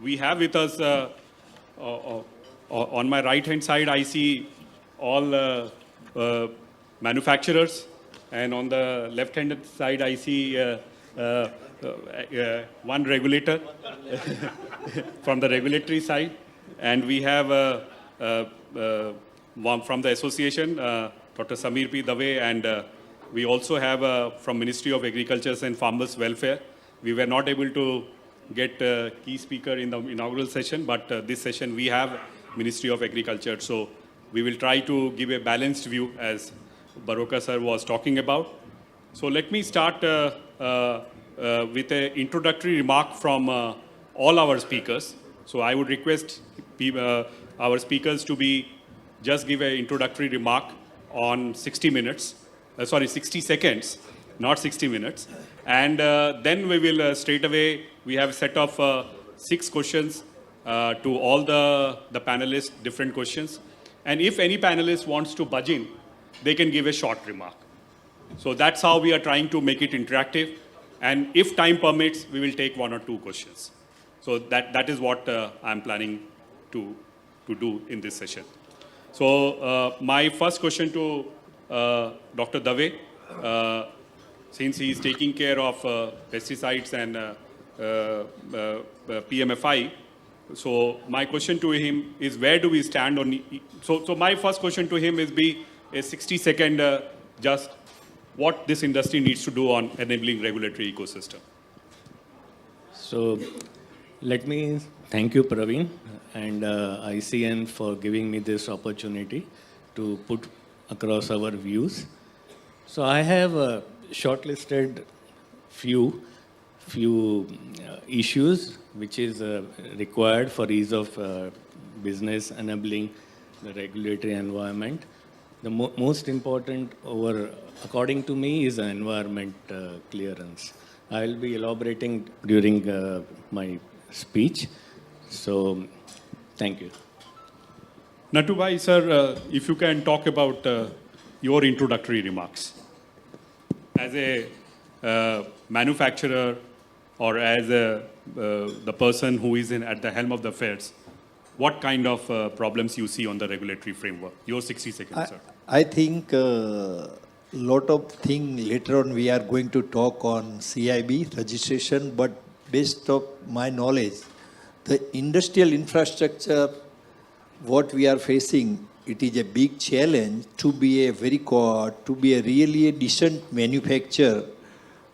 we have with us, on my right-hand side, I see all manufacturers, and on the left-hand side, I see one regulator from the regulatory side, and we have one from the association, Dr. Samir P. Dave, and we also have from Ministry of Agriculture and Farmers Welfare. We were not able to get a key speaker in the inaugural session, but this session we have Ministry of Agriculture. So we will try to give a balanced view as Baroka sir was talking about. So let me start with an introductory remark from all our speakers. So I would request our speakers to just give an introductory remark on 60 seconds, not 60 minutes. And then we will straight away, we have a set of 6 questions to all the panelists, different questions. And if any panelist wants to budge in, they can give a short remark. So that's how we are trying to make it interactive. And if time permits, we will take 1 or 2 questions. So that is what I'm planning to do in this session. So my first question to Dr. Dave, since he is taking care of pesticides and PMFI, so my question to him is, where do we stand on? So my first question to him is a 60-second just what this industry needs to do on enabling regulatory ecosystem. So let me thank you, Praveen, and ICN for giving me this opportunity to put across our views. So I have shortlisted few issues which is required for ease of business enabling the regulatory environment. The most important according to me, is environment clearance. I will be elaborating during my speech. So, thank you. Natubhai, sir, if you can talk about your introductory remarks. As a manufacturer or as the person who is at the helm of the affairs, what kind of problems you see on the regulatory framework? Your 60 seconds, sir. I think lot of things later on we are going to talk on CIB registration, but based on my knowledge, the industrial infrastructure, what we are facing, it is a big challenge to be a really a decent manufacturer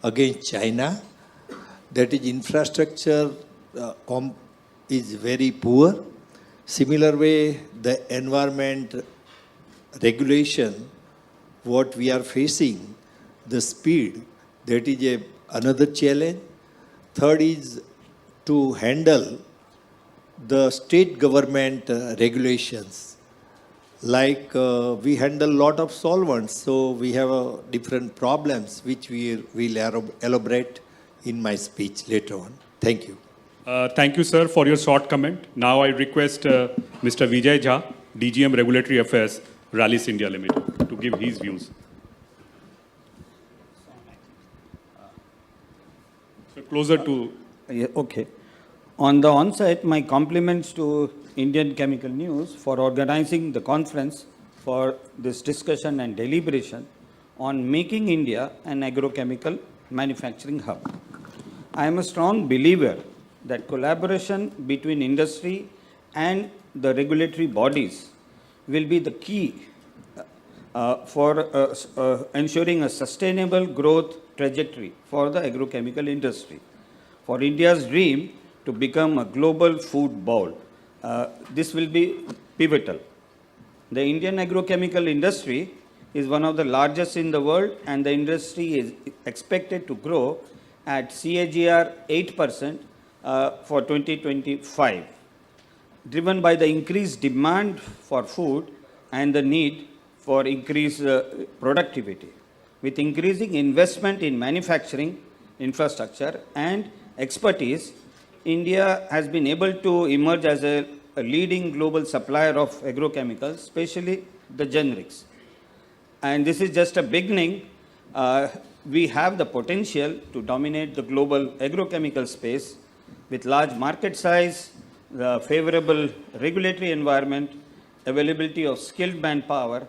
against China. That is, infrastructure is very poor. Similar way, the environment regulation, what we are facing, the speed, that is another challenge. Third is to handle the state government regulations. Like we handle a lot of solvents, so we have different problems which we will elaborate in my speech later on. Thank you. Thank you, sir, for your short comment. Now I request Mr. Vijay Jha, DGM Regulatory Affairs, Rallis India Limited, to give his views. So closer to... Yeah, okay. On the onset, my compliments to Indian Chemical News for organizing the conference for this discussion and deliberation on making India an agrochemical manufacturing hub. I am a strong believer that collaboration between industry and the regulatory bodies will be the key for ensuring a sustainable growth trajectory for the agrochemical industry. For India's dream to become a global food bowl, this will be pivotal. The Indian agrochemical industry is one of the largest in the world, and the industry is expected to grow at CAGR 8% for 2025, driven by the increased demand for food and the need for increased productivity. With increasing investment in manufacturing infrastructure and expertise, India has been able to emerge as a leading global supplier of agrochemicals, especially the generics. And this is just a beginning. We have the potential to dominate the global agrochemical space with large market size, the favorable regulatory environment, availability of skilled manpower,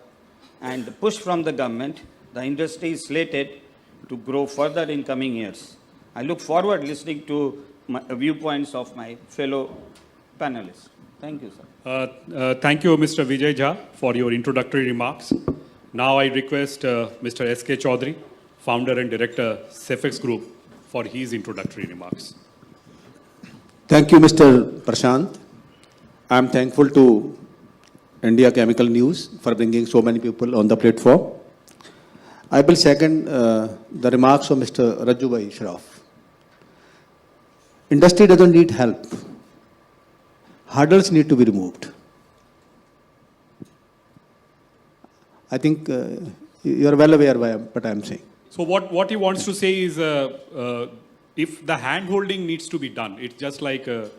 and the push from the government, the industry is slated to grow further in coming years. I look forward listening to viewpoints of my fellow panelists. Thank you, sir. Thank you, Mr. Vijay Jha, for your introductory remarks. Now I request Mr. S.K. Chaudhary, founder and director, Cefex Group, for his introductory remarks. Thank you, Mr. Prashant. I am thankful to India Chemical News for bringing so many people on the platform. I will second the remarks of Mr. Rajubhai Shroff. Industry doesn't need help. Hurdles need to be removed. I think you are well aware of what I am saying. So what he wants to say is, if the hand-holding needs to be done, it's just like a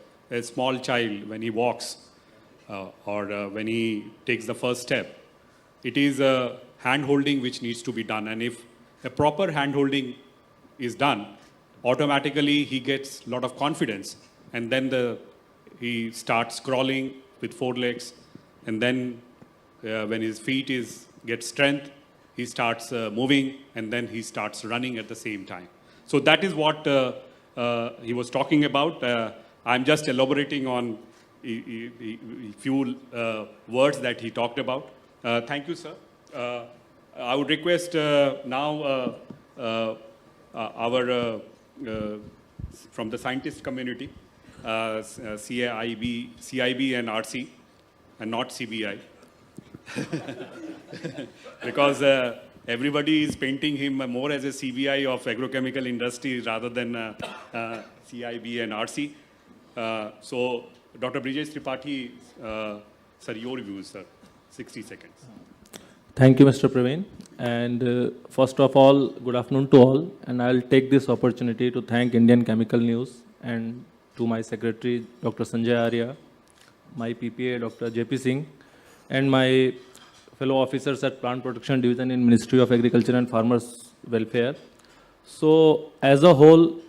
small child when he walks or when he takes the first step. It is a hand-holding which needs to be done. And if a proper hand-holding is done, automatically he gets a lot of confidence. And then he starts crawling with 4 legs. And then when his feet get strength, he starts moving, and then he starts running at the same time. So that is what he was talking about. I'm just elaborating on a few words that he talked about. Thank you, sir. I would request now our from the scientist community, CIB and RC, and not CBI. Because everybody is painting him more as a CBI of agrochemical industry rather than CIB and RC. So, Dr. Brijesh Tripathi, sir, your views, sir. 60 seconds. Thank you, Mr. Praveen. And first of all, good afternoon to all. And I'll take this opportunity to thank Indian Chemical News and to my secretary, Dr. Sanjay Arya, my PPA, Dr. JP Singh, and my fellow officers at Plant Protection Division in Ministry of Agriculture and Farmers Welfare. So, as a whole,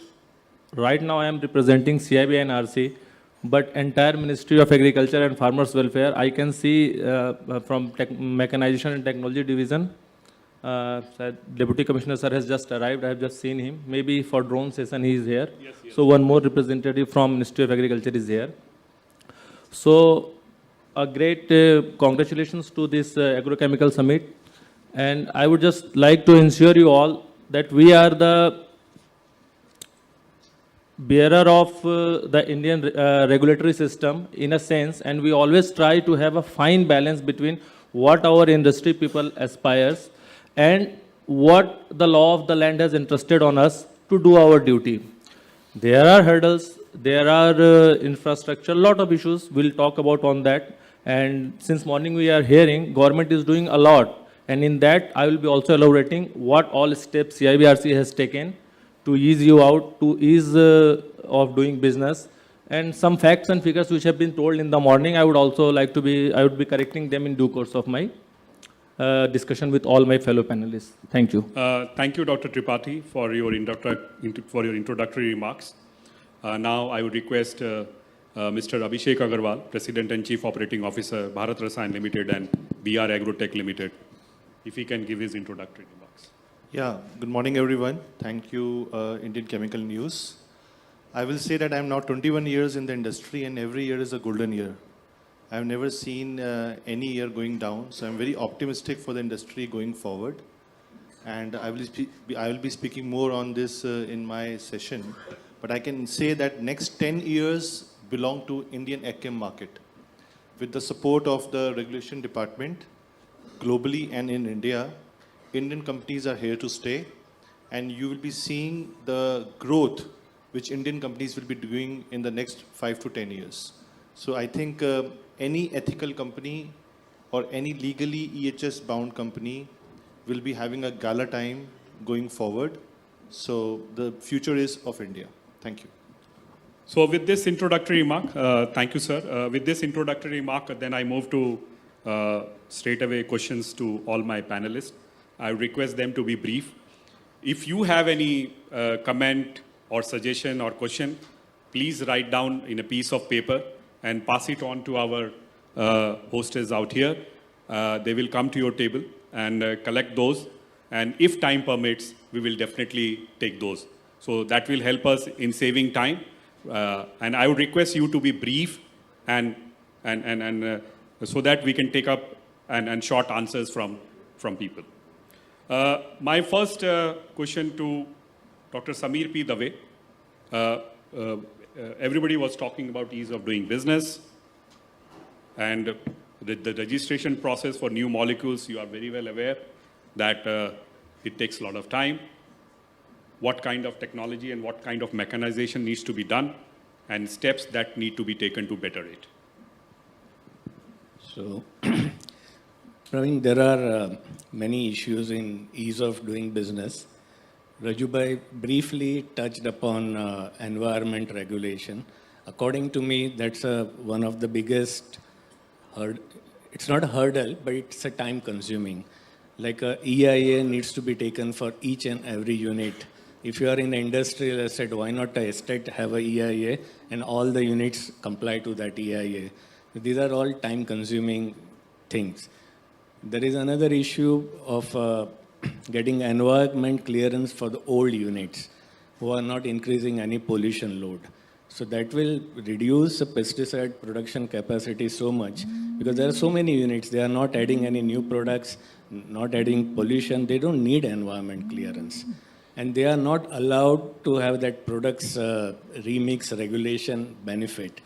right now I am representing CIB and RC, but entire Ministry of Agriculture and Farmers Welfare, I can see from Mechanization and Technology Division, Deputy Commissioner sir has just arrived. I have just seen him. Maybe for drone session he is here. Yes, yes. So one more representative from Ministry of Agriculture is here. So a great congratulations to this agrochemical summit. And I would just like to ensure you all that we are the bearer of the Indian regulatory system in a sense, and we always try to have a fine balance between what our industry people aspires and what the law of the land has entrusted on us to do our duty. There are hurdles, there are infrastructure, lot of issues we'll talk about on that. And since morning we are hearing, government is doing a lot. And in that, I will be also elaborating what all steps CIBRC has taken to ease you out, to ease of doing business. And some facts and figures which have been told in the morning, I would also like to I would be correcting them in due course of my discussion with all my fellow panelists. Thank you. Thank you, Dr. Tripathi, for your introductory remarks. Now I would request Mr. Abhishek Agarwal, President and Chief Operating Officer, Bharat Rasayan Limited and BR Agrotech Limited, if he can give his introductory remarks. Yeah, good morning, everyone. Thank you, Indian Chemical News. I will say that I'm now 21 years in the industry, and every year is a golden year. I've never seen any year going down, so I'm very optimistic for the industry going forward. And I will be speaking more on this in my session. But I can say that next 10 years belong to Indian AgChem market. With the support of the regulation department, globally and in India, Indian companies are here to stay, and you will be seeing the growth which Indian companies will be doing in the next 5 to 10 years. So I think any ethical company or any legally EHS bound company will be having a gala time going forward. So the future is of India. Thank you. So with this introductory remark, thank you, sir. With this introductory remark, then I move to straight away questions to all my panelists. I request them to be brief. If you have any comment or suggestion or question, please write down in a piece of paper and pass it on to our hostess out here. They will come to your table and collect those. And if time permits, we will definitely take those. So that will help us in saving time. And I would request you to be brief and so that we can take up and short answers from people. My first question to Dr. Samir P. Dave. Everybody was talking about ease of doing business and the registration process for new molecules. You are very well aware that it takes a lot of time. What kind of technology and what kind of mechanization needs to be done and steps that need to be taken to better it. So, Praveen, there are many issues in ease of doing business. Rajubhai briefly touched upon environment regulation. According to me, that's one of the biggest it's not a hurdle, but it's a time consuming. Like a EIA needs to be taken for each and every unit. If you are in an industrial estate, why not a estate have a EIA and all the units comply to that EIA? These are all time consuming things. There is another issue of getting environment clearance for the old units who are not increasing any pollution load. So that will reduce the pesticide production capacity so much because there are so many units. They are not adding any new products, not adding pollution. They don't need environment clearance. And they are not allowed to have that products remix regulation benefit.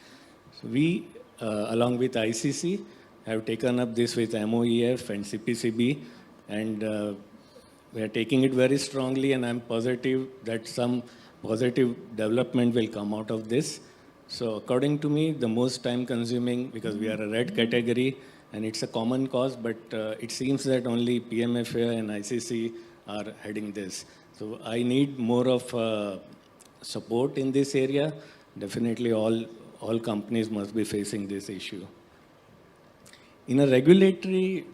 So we, along with ICC, have taken up this with MOEF and CPCB, and we are taking it very strongly, and I'm positive that some positive development will come out of this. So according to me, the most time consuming, because we are a red category, and it's a common cause, but it seems that only PMFA and ICC are heading this. So I need more of support in this area. Definitely all companies must be facing this issue. In a regulatory,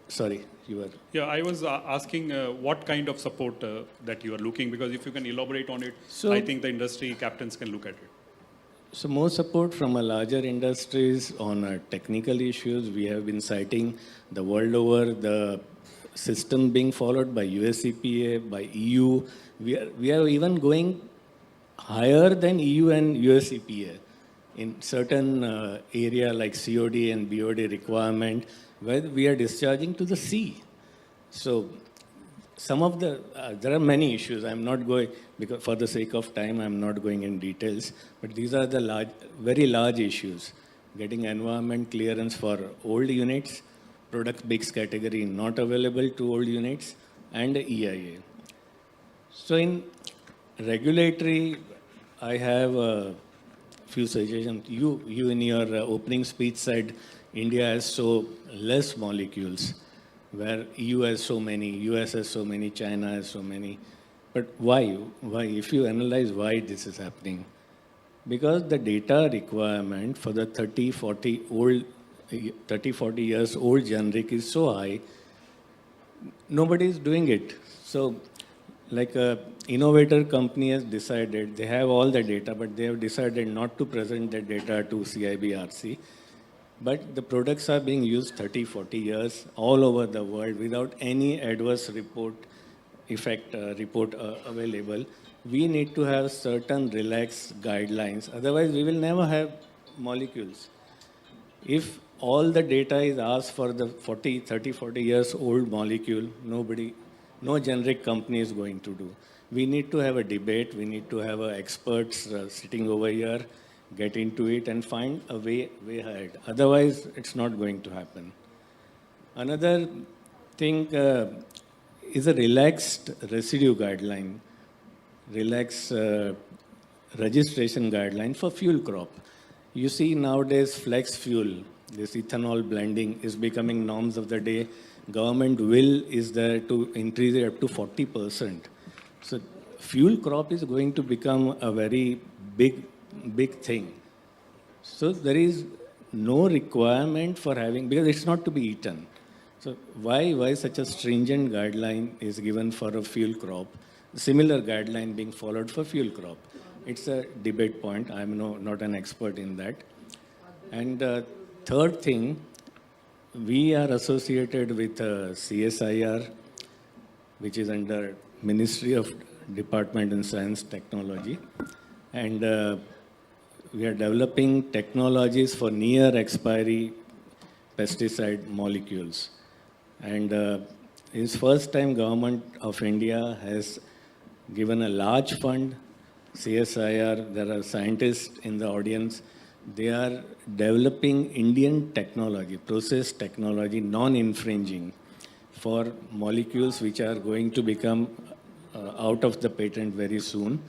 sorry, you were. Yeah, I was asking what kind of support that you are looking, because if you can elaborate on it, So, I think the industry captains can look at it. So more support from a larger industries on technical issues. We have been citing the world over, the system being followed by US EPA, by EU. We are even going higher than EU and US EPA in certain area like COD and BOD requirement, where we are discharging to the sea. So some of the, there are many issues. I'm not going, because for the sake of time, I'm not going in details, but these are the very large issues. Getting environment clearance for old units, product mix category not available to old units, and EIA. So in regulatory, I have a few suggestions. You in your opening speech said India has so less molecules, where EU has so many, US has so many, China has so many. But why? Why? If you analyze why this is happening, because the data requirement for the 30, 40 years old generic is so high, nobody is doing it. So like a innovator company has decided, they have all the data, but they have decided not to present the data to CIBRC. But the products are being used 30, 40 years all over the world without any adverse report available. We need to have certain relaxed guidelines. Otherwise, we will never have molecules. If all the data is asked for the 30, 40 years old molecule, no generic company is going to do. We need to have a debate. We need to have experts sitting over here, get into it and find a way ahead. Otherwise, it's not going to happen. Another thing is a relaxed residue guideline, relaxed registration guideline for fuel crop. You see nowadays flex fuel, this ethanol blending is becoming norms of the day. Government will is there to increase it up to 40%. So fuel crop is going to become a very big thing. So there is no requirement for having, because it's not to be eaten. So why such a stringent guideline is given for a fuel crop? Similar guideline being followed for fuel crop. It's a debate point. I'm not an expert in that. And third thing, we are associated with CSIR, which is under Ministry of Department in Science Technology. And we are developing technologies for near expiry pesticide molecules. And it's first time government of India has given a large fund, CSIR, there are scientists in the audience. They are developing Indian technology, process technology, non-infringing, for molecules which are going to become out of the patent very soon.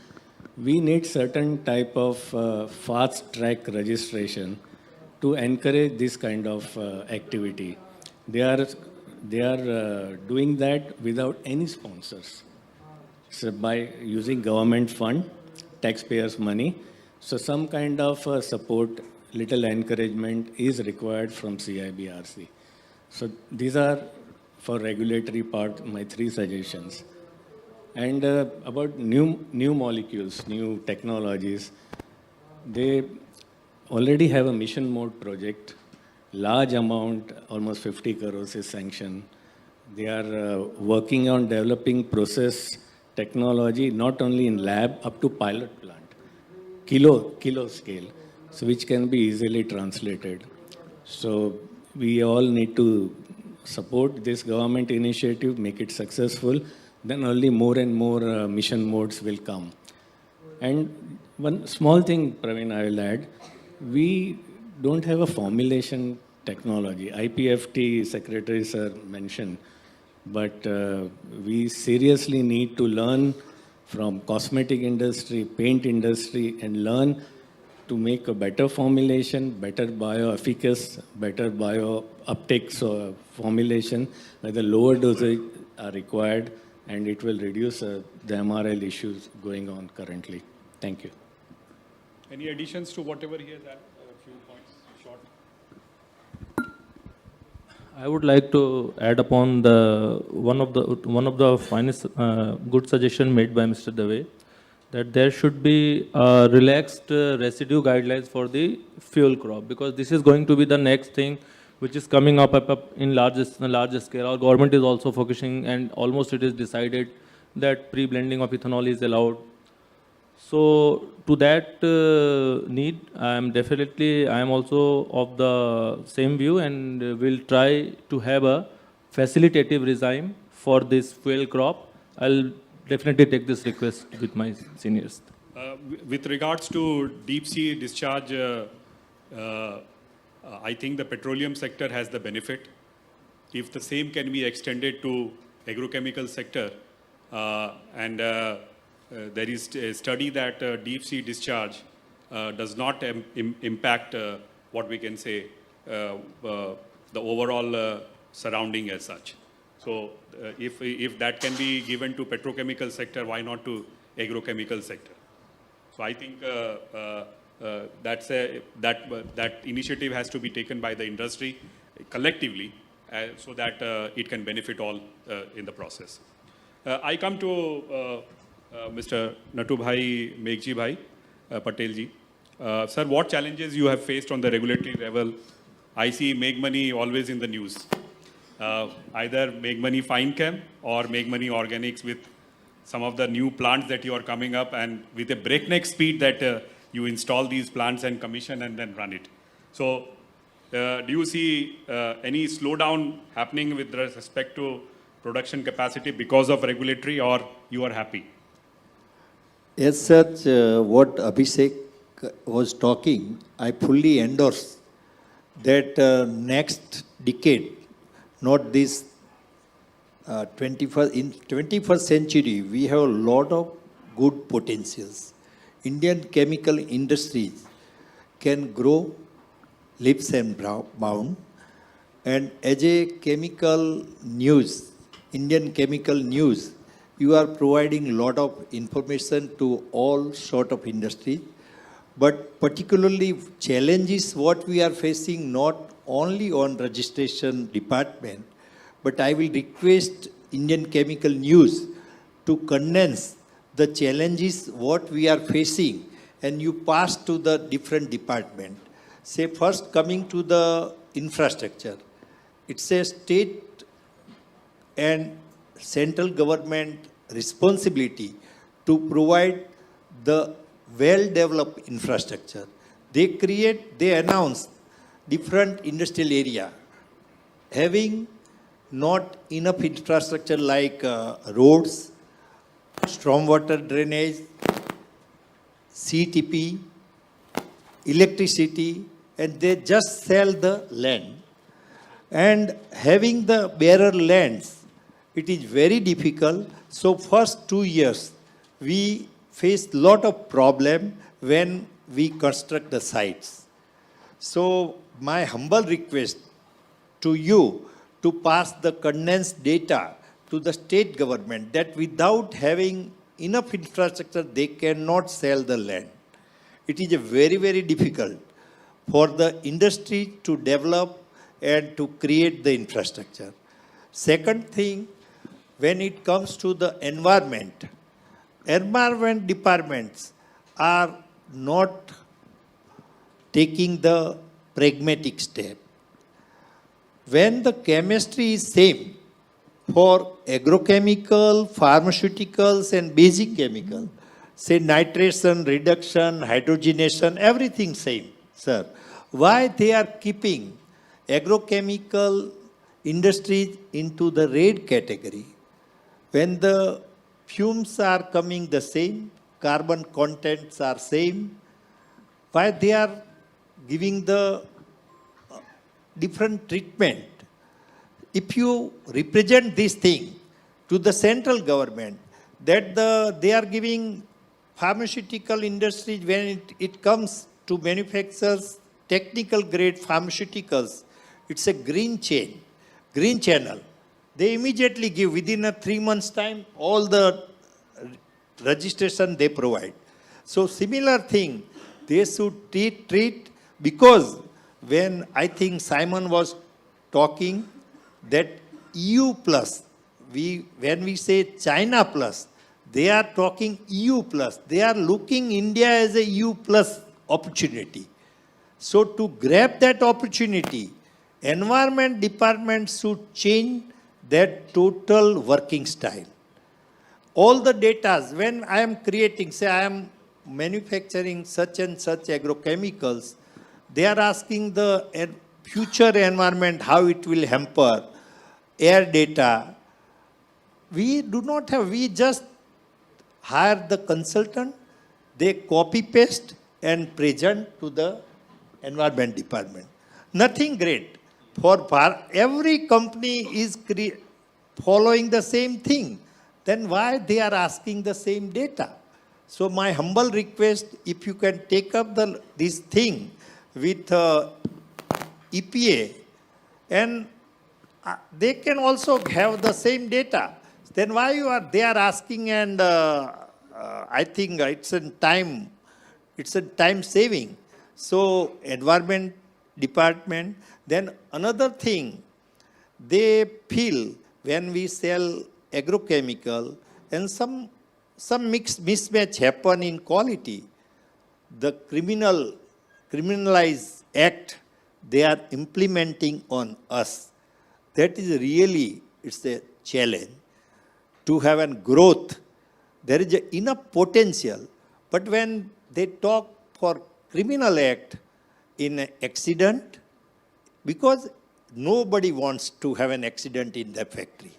We need certain type of fast track registration to encourage this kind of activity. They are doing that without any sponsors. So by using government fund, taxpayers' money. So some kind of support, little encouragement is required from CIBRC. So these are for regulatory part, my 3 suggestions. And about new molecules, new technologies, they already have a mission mode project. Large amount, almost 50 crores is sanctioned. They are working on developing process technology, not only in lab, up to pilot plant, kilo scale, so which can be easily translated. So we all need to support this government initiative, make it successful, then only more and more mission modes will come. And one small thing, Praveen, I will add, we don't have a formulation technology. IPFT Secretary Sir mentioned, but we seriously need to learn from cosmetic industry, paint industry, and learn to make a better formulation, better bioefficacy, better bio-uptake formulation, where the lower dosage are required, and it will reduce the MRL issues going on currently. Thank you. Any additions to whatever he has added? A few points, short. I would like to add upon the one of the finest good suggestion made by Mr. Dave, that there should be relaxed residue guidelines for the fuel crop, because this is going to be the next thing which is coming up in larger scale. Our government is also focusing, and almost it is decided that pre-blending of ethanol is allowed. So to that need, I am also of the same view, and will try to have a facilitative regime for this fuel crop. I'll definitely take this request with my seniors. With regards to deep sea discharge, I think the petroleum sector has the benefit. If the same can be extended to agrochemical sector, and there is a study that deep sea discharge does not impact what we can say the overall surrounding as such. So if that can be given to petrochemical sector, why not to agrochemical sector? So I think that initiative has to be taken by the industry collectively, so that it can benefit all in the process. I come to Mr. Nattu Bhai, Meghji Bhai, Patel ji. Sir, what challenges you have faced on the regulatory level? I see Make Money always in the news. Either Make Money Fine Chem or Make Money Organics, with some of the new plants that you are coming up, and with a breakneck speed that you install these plants and commission and then run it. So do you see any slowdown happening with respect to production capacity because of regulatory, or you are happy? As such, what Abhishek was talking, I fully endorse that next decade, not this 21st, in 21st century, we have a lot of good potentials. Indian chemical industries can grow leaps and bounds, and as a chemical news, Indian chemical news, you are providing a lot of information to all sort of industry, but particularly challenges what we are facing not only on registration department, but I will request Indian Chemical News to condense the challenges what we are facing, and you pass to the different department. Say first coming to the infrastructure, it's a state and central government responsibility to provide the well-developed infrastructure. They announce different industrial area having not enough infrastructure like roads, stormwater drainage, CTP, electricity, and they just sell the land. And having the bearer lands, it is very difficult. So first 2 years, we faced lot of problem when we construct the sites. So my humble request to you to pass the condensed data to the state government that without having enough infrastructure, they cannot sell the land. It is a very, very difficult for the industry to develop and to create the infrastructure. Second thing, when it comes to the environment departments are not taking the pragmatic step. When the chemistry is same for agrochemical, pharmaceuticals and basic chemical, say nitration, reduction, hydrogenation, everything same, sir. Why they are keeping agrochemical industries into the red category? When the fumes are coming the same, carbon contents are same, why they are giving the different treatment? If you represent this thing to the central government, that they are giving pharmaceutical industries when it comes to manufacturers technical grade pharmaceuticals, it's a green channel. They immediately give within a 3 months time all the registration they provide. So similar thing, they should treat because when I think Simon was talking that EU plus, when we say China plus, they are talking EU plus. They are looking India as a EU plus opportunity. So to grab that opportunity, environment department should change that total working style. All the data, when I am creating, say I am manufacturing such and such agrochemicals, they are asking the future environment, how it will hamper, air data. We do not have, we just hire the consultant, they copy paste and present to the environment department. Nothing great. Every company is following the same thing. Then why they are asking the same data? So my humble request, if you can take up this thing with EPA, and they can also have the same data. Then why they are asking, and I think it's a time saving. So environment department. Then another thing, they feel when we sell agrochemical and some mismatch happen in quality, the criminalized act they are implementing on us. That is really, it's a challenge. To have a growth, there is enough potential, but when they talk for criminal act in an accident, because nobody wants to have an accident in the factory.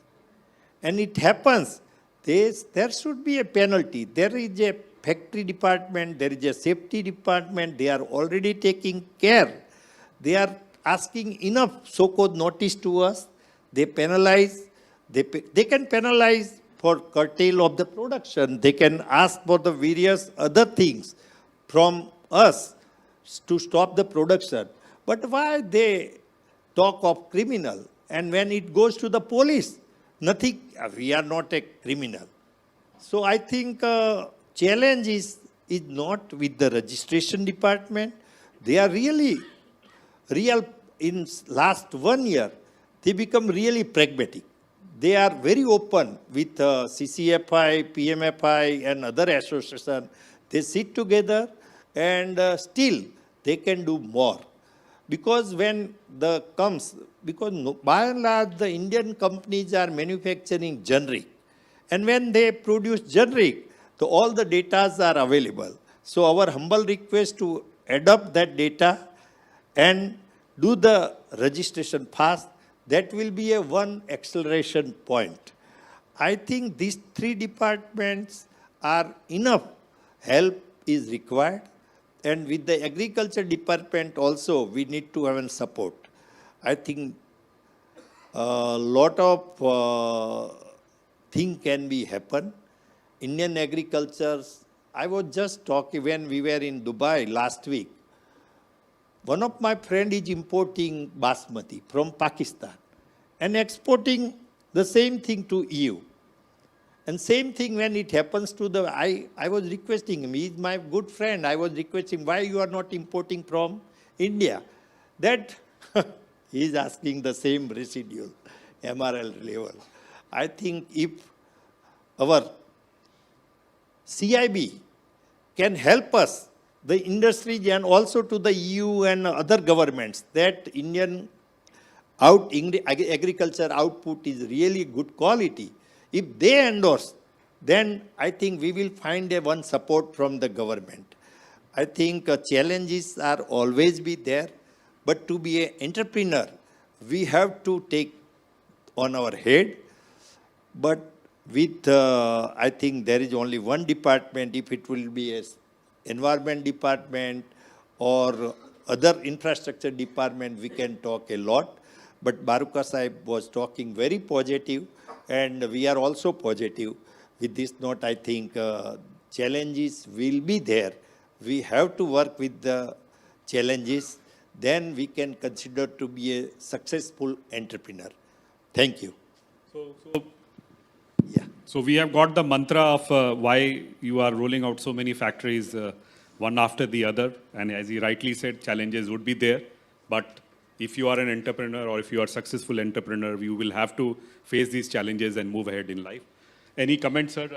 And it happens, there should be a penalty. There is a factory department, there is a safety department, they are already taking care. They are asking enough so-called notice to us. They penalize, they can penalize for curtail of the production. They can ask for the various other things from us to stop the production. But why they talk of criminal? And when it goes to the police, nothing, we are not a criminal. So I think challenge is not with the registration department. They are real, in last 1 year, they become really pragmatic. They are very open with CCFI, PMFI and other associations. They sit together and still they can do more. because when the comes, because by and large the Indian companies are manufacturing generic, and when they produce generic, all the data are available. So our humble request to adopt that data and do the registration fast, that will be a one acceleration point. I think these three departments are enough. Help is required. And with the agriculture department also, we need to have support. I think a lot of thing can be happen. Indian agriculture, I was just talking when we were in Dubai last week. One of my friend is importing basmati from Pakistan and exporting the same thing to EU. And same thing when it happens to the, I was requesting him, he is my good friend, I was requesting why you are not importing from India. That he is asking the same residual, MRL level. I think if our CIB can help us, the industry and also to the EU and other governments, that Indian agriculture output is really good quality. If they endorse, then I think we will find one support from the government. I think challenges are always be there, but to be an entrepreneur, we have to take on our head. But with, I think there is only one department, if it will be a environment department or other infrastructure department, we can talk a lot. But Baruka Sahib was talking very positive, and we are also positive. With this note, I think challenges will be there. We have to work with the challenges, then we can consider to be a successful entrepreneur. Thank you. So we have got the mantra of why you are rolling out so many factories one after the other. And as he rightly said, challenges would be there. But if you are an entrepreneur or if you are a successful entrepreneur, you will have to face these challenges and move ahead in life. Any comments, sir?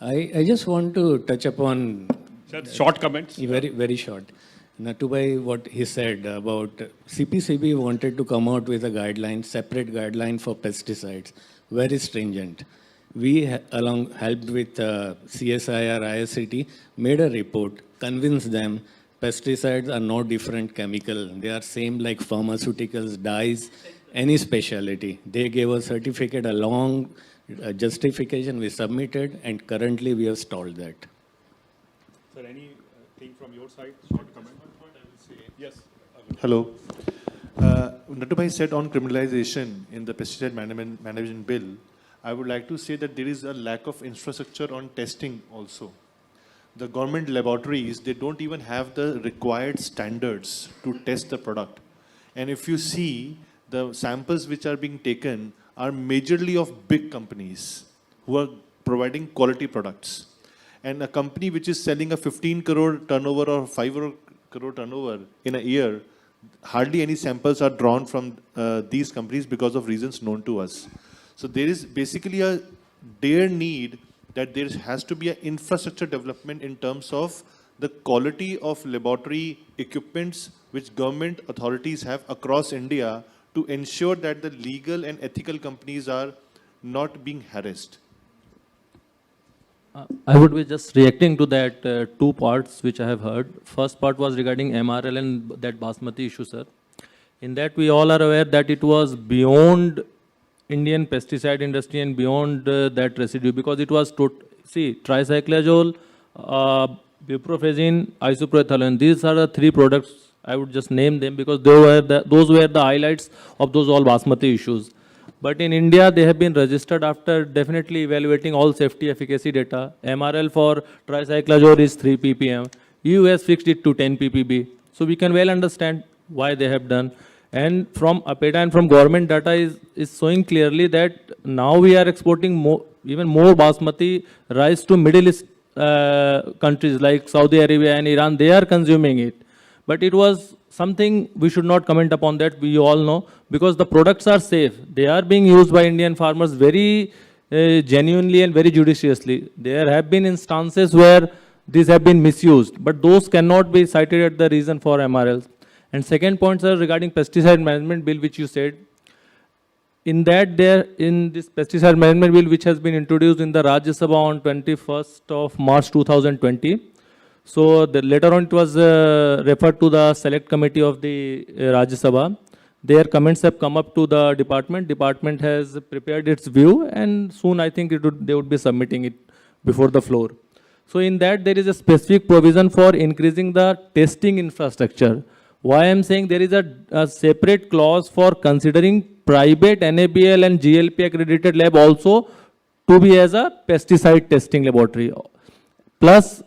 I just want to touch upon... Sir, short comments. Very short. Natubai, what he said about CPCB wanted to come out with a guideline, separate guideline for pesticides, very stringent. We, helped with CSIR, ISCT, made a report, convinced them pesticides are no different chemical. They are same like pharmaceuticals, dyes, any specialty. They gave a certificate, a long justification we submitted, and currently we have stalled that. Sir, anything from your side? Short comment. Yes. Hello. Natubai said on criminalization in the pesticide management bill, I would like to say that there is a lack of infrastructure on testing also. The government laboratories, they don't even have the required standards to test the product. And if you see, the samples which are being taken are majorly of big companies who are providing quality products. And a company which is selling a 15 crore turnover or 5 crore turnover in a year, hardly any samples are drawn from these companies because of reasons known to us. So there is basically a dire need that there has to be an infrastructure development in terms of the quality of laboratory equipments which government authorities have across India to ensure that the legal and ethical companies are not being harassed. I would be just reacting to that two parts which I have heard. First part was regarding MRL and that basmati issue, sir. In that we all are aware that it was beyond Indian pesticide industry and beyond that residue, because it was, tricyclazole, buprofezin, isoproethylene. These are the three products. I would just name them because those were the highlights of those all basmati issues. But in India, they have been registered after definitely evaluating all safety efficacy data. MRL for tricyclazole is 3 ppm. EU has fixed it to 10 ppb. So we can well understand why they have done. And from APEDA and from government data is showing clearly that now we are exporting even more basmati rice to Middle East countries like Saudi Arabia and Iran. They are consuming it. But it was something we should not comment upon that, we all know, because the products are safe. They are being used by Indian farmers very genuinely and very judiciously. There have been instances where these have been misused, but those cannot be cited as the reason for MRLs. And second point, sir, regarding pesticide management bill, which you said, in that in this pesticide management bill, which has been introduced in the Rajya Sabha on 21st of March 2020. So later on it was referred to the select committee of the Rajya Sabha. Their comments have come up to the department. Department has prepared its view, and soon I think they would be submitting it before the floor. So in that there is a specific provision for increasing the testing infrastructure. Why I am saying there is a separate clause for considering private NABL and GLP accredited lab also to be as a pesticide testing laboratory. Plus,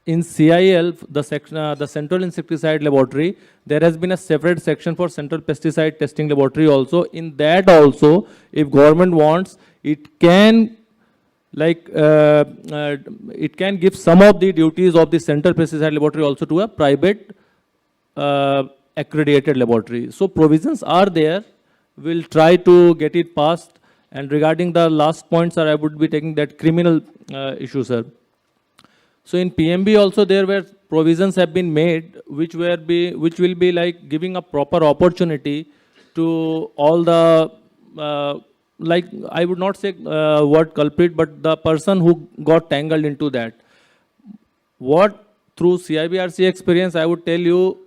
in CIL, the Central Insecticide Laboratory, there has been a separate section for Central Pesticide Testing Laboratory also. In that also, if government wants, it can it can give some of the duties of the Central Pesticide Laboratory also to a private accredited laboratory. So provisions are there. We'll try to get it passed. And regarding the last point, sir, I would be taking that criminal issue, sir. So in PMB also there were provisions have been made which will be like giving a proper opportunity to all the like I would not say word culprit, but the person who got tangled into that. What through CIBRC experience I would tell you,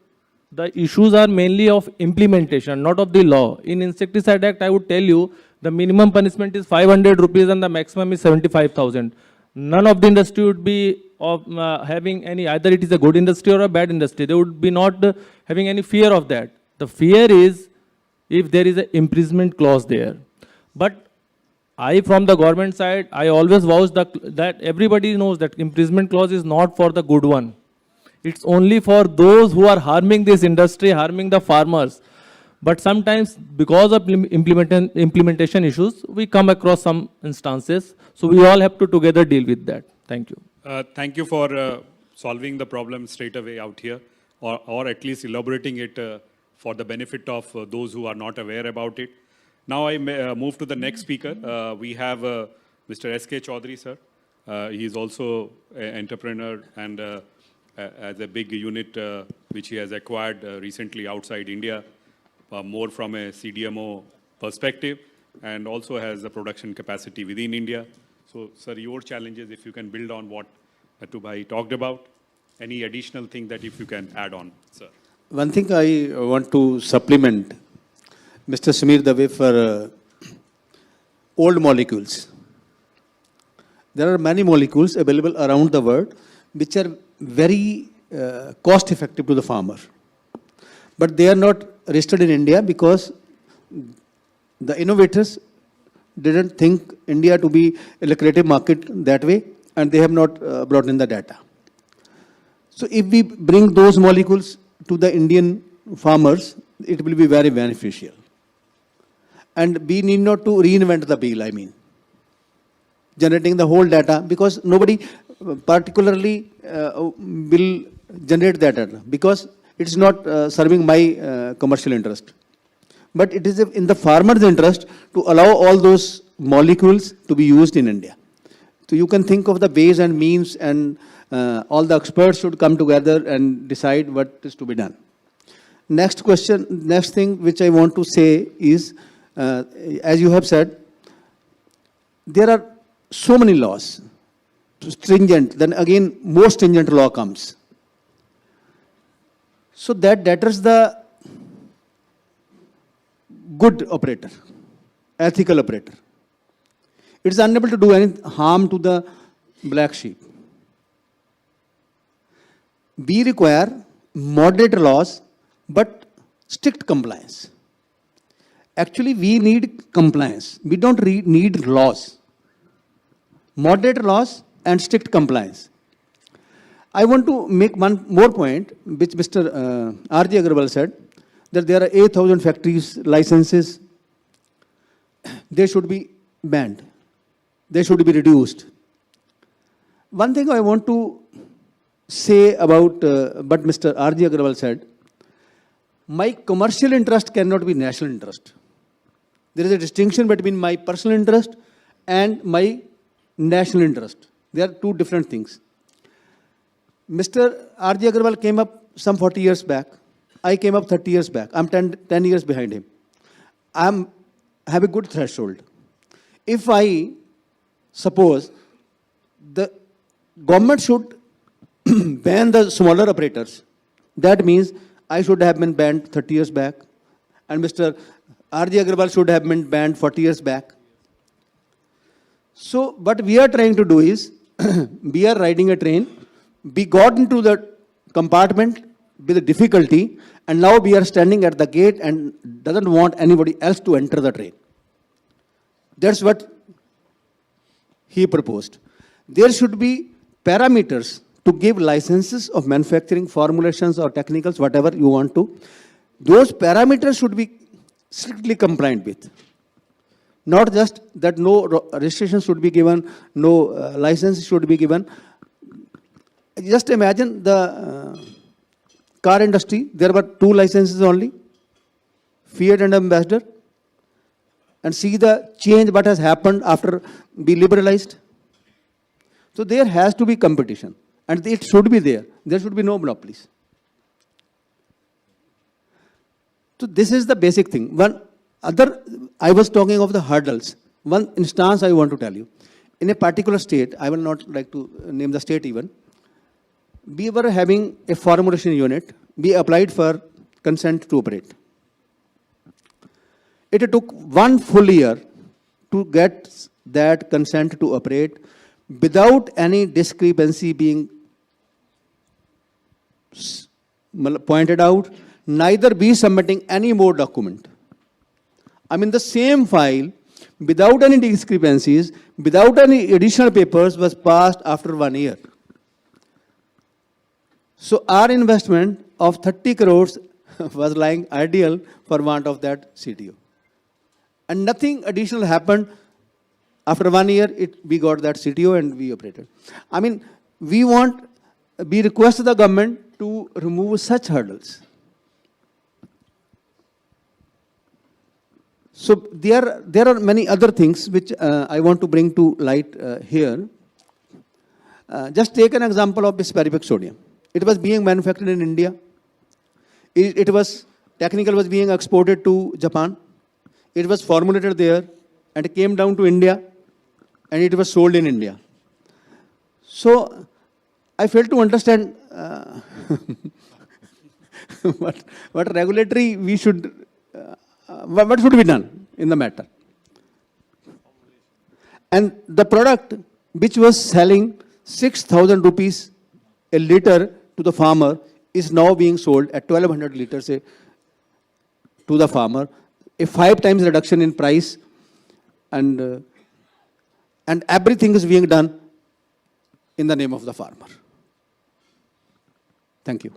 the issues are mainly of implementation, not of the law. In Insecticide Act, I would tell you the minimum punishment is 500 rupees and the maximum is 75,000. None of the industry would be of having any, either it is a good industry or a bad industry. They would be not having any fear of that. The fear is if there is an imprisonment clause there. But I, from the government side, I always vouch that everybody knows that imprisonment clause is not for the good one. It's only for those who are harming this industry, harming the farmers. But sometimes because of implementation issues, we come across some instances. So we all have to together deal with that. Thank you. Thank you for solving the problem straight away out here, or at least elaborating it for the benefit of those who are not aware about it. Now I move to the next speaker. We have Mr. S.K. Chaudhary, sir. He is also an entrepreneur and as a big unit which he has acquired recently outside India, more from a CDMO perspective, and also has a production capacity within India. So, sir, your challenges, if you can build on what Atubhai talked about, any additional thing that if you can add on, sir. One thing I want to supplement Mr. Samir Dave for old molecules. There are many molecules available around the world which are very cost effective to the farmer. But they are not registered in India because the innovators didn't think India to be a lucrative market that way, and they have not brought in the data. So if we bring those molecules to the Indian farmers, it will be very beneficial. And we need not to reinvent the wheel, I mean, generating the whole data, because nobody particularly will generate that data, because it's not serving my commercial interest. But it is in the farmer's interest to allow all those molecules to be used in India. So you can think of the ways and means, and all the experts should come together and decide what is to be done. Next question, next thing which I want to say is, as you have said, there are so many laws, stringent, then again more stringent law comes. So that is the good operator, ethical operator. It is unable to do any harm to the black sheep. We require moderate laws, but strict compliance. Actually, we need compliance. We don't need laws. Moderate laws and strict compliance. I want to make one more point, which Mr. R.J. Agrawal said, that there are 8,000 factories, licenses. They should be banned. They should be reduced. One thing I want to say about what Mr. R.J. Agrawal said, my commercial interest cannot be national interest. There is a distinction between my personal interest and my national interest. They are two different things. Mr. R.J. Agrawal came up some 40 years back I came up 30 years back. I'm 10 years behind him. Have a good threshold. If I suppose the government should ban the smaller operators, that means I should have been banned 30 years back, and Mr. R.J. Agrawal should have been banned 40 years back. So, what we are trying to do is, we are riding a train, we got into the compartment with a difficulty, and now we are standing at the gate and doesn't want anybody else to enter the train. That's what he proposed. There should be parameters to give licenses of manufacturing, formulations or technicals, whatever you want to. Those parameters should be strictly compliant with. Not just that no registration should be given, no license should be given. Just imagine the car industry, there were 2 licenses only, Fiat and Ambassador, and see the change what has happened after we liberalized. So there has to be competition, and it should be there. There should be no monopolies. So this is the basic thing. I was talking of the hurdles. One instance I want to tell you. In a particular state, I will not like to name the state even, we were having a formulation unit. We applied for consent to operate. It took 1 full year to get that consent to operate without any discrepancy being pointed out, neither be submitting any more document. I mean, the same file, without any discrepancies, without any additional papers, was passed after 1 year. So our investment of 30 crores was lying ideal for want of that CTO. And nothing additional happened. After 1 year, we got that CTO and we operated. I mean, we request the government to remove such hurdles. So there are many other things which I want to bring to light here. Just take an example of bisperific sodium. It was being manufactured in India. Technical was being exported to Japan. It was formulated there and it came down to India and it was sold in India. So I failed to understand what regulatory we should, what should be done in the matter. And the product which was selling 6,000 rupees a liter to the farmer is now being sold at 1,200 liters to the farmer, a 5 times reduction in price, and everything is being done in the name of the farmer. Thank you.